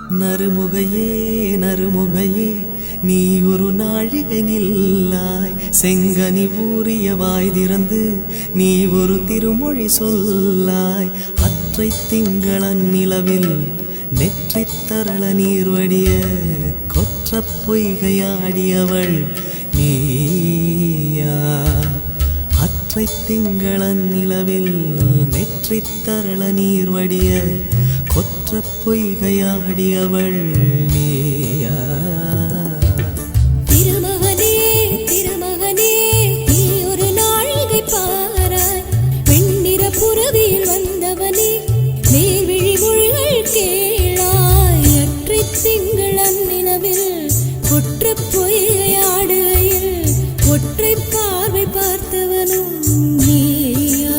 நறுமுகையே நறுமுகையே நீ ஒரு நாழிகை நில்லாய், செங்கனி ஊறிய வாய் திறந்து நீ ஒரு திருமொழி சொல்லாய். அற்றை திங்களன் நிலவில் நெற்றி தரள நீர் வடிய கொற்ற பொய்கையாடியவள் நீயா. அற்றை திங்களன் நிலவில் நெற்றி தரள நீர் வடிய கொற்ற பொய்கையாடியவள் நீயா. திருமகனே திருமகனே நீ ஒரு நாழிகை பாராய், வெண்ணிற புறவியில் வந்தவனே மேல்விழி மொழிகள் கேளாய். அற்றை திங்களன் நிலவில் கொற்ற பொய்கையாடுகையில் ஒற்றை பார்வை பார்த்தவனும் நீயா.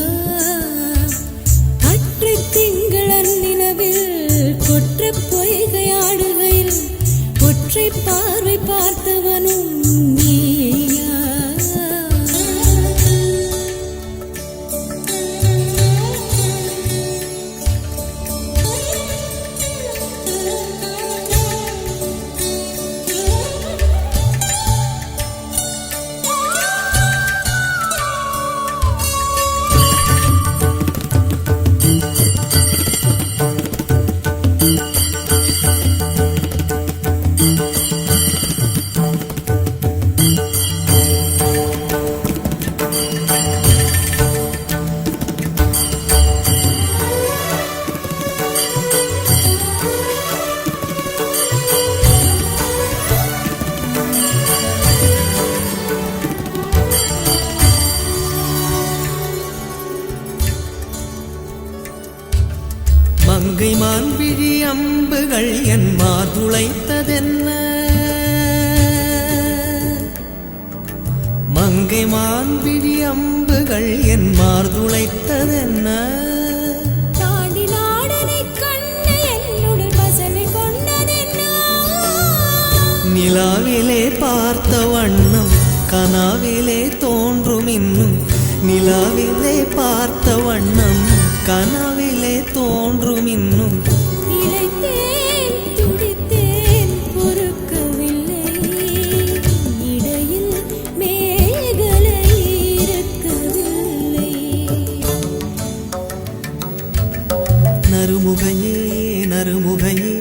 அற்றை திங்களன் நிலவில் கொற்ற பொய்கையாடுகையில் ஒற்றை பார்வை பார்த்தவனும் நீயா. மங்கை மான்விழி அம்புகள் என் மார்துளைத்ததென்ன, மங்கை மான்விழி அம்புகள் என் மார்துளைத்ததென்ன. தாண்டி நாடனை கண்ணு என்னுடன் வசனை கொண்டதென்ன. நிலாவிலே பார்த்த வண்ணம் கனாவிலே தோன்றும் இன்னும், நிலாவிலே பார்த்த வண்ணம் கனாவிலே தோன்றும் இன்னும். இளைத்தேன் துடித்தேன் பொறுக்கவில்லை, இடையில் மேகலை இருக்கவில்லை. நறுமுகையே நறுமுகையே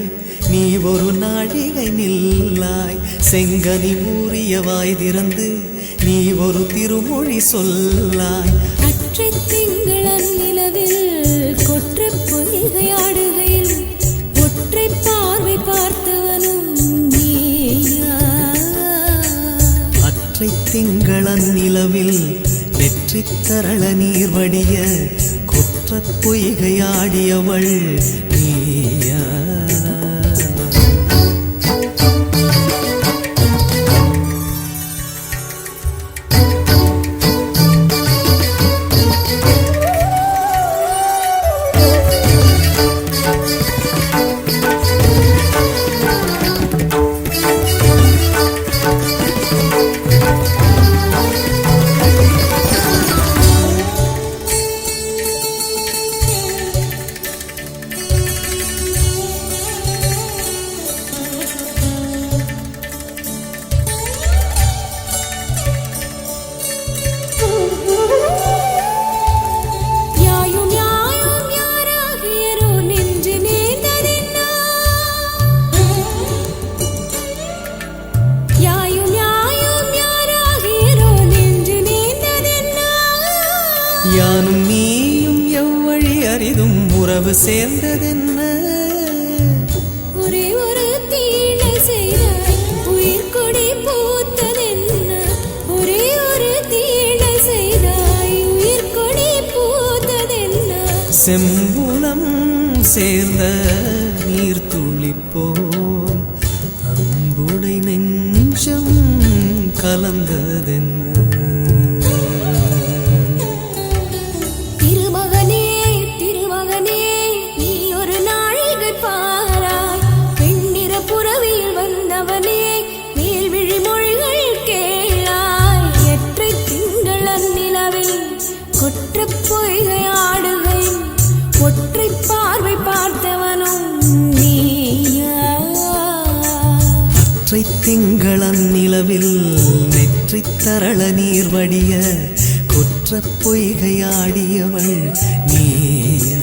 நீ ஒரு நாழிகை நில்லாய், செங்கனி ஊறிய வாய் திறந்து நீ ஒரு திருமொழி சொல்லாய். அற்றை திங்களன் நிலவில் கொற்ற பொய்கையாடுகையில் ஒற்றை பார்வை பார்த்தவனும் நீயா. அற்றை திங்களன் நிலவில் நெற்றி தரள நீர் வடிய கொற்ற பொய்கையாடியவள் நீயா. யானும் நீயும் எவ்வழி அரிதும் உறவு சேர்ந்ததென்ன. ஒரே ஒரு தீழை செய்தாய் உயிர் கொடி பூத்ததென்ன. ஒரே ஒரு தீழை செய்தாய் உயிர் கொடி பூத்ததென்ன. செம்புலம் சேர்ந்த நீர் துளிப்போம் அன்புடை நெஞ்சம் கலந்ததென்ன. கொற்ற பொய்கையாடுகை ஒற்றை பார்வை பார்த்தவனும் நீயா. ஒற்றை திங்களன் நிலவில் நெற்றி தரள நீர் வடிய குற்ற பொய்கையாடியவள் நீயா?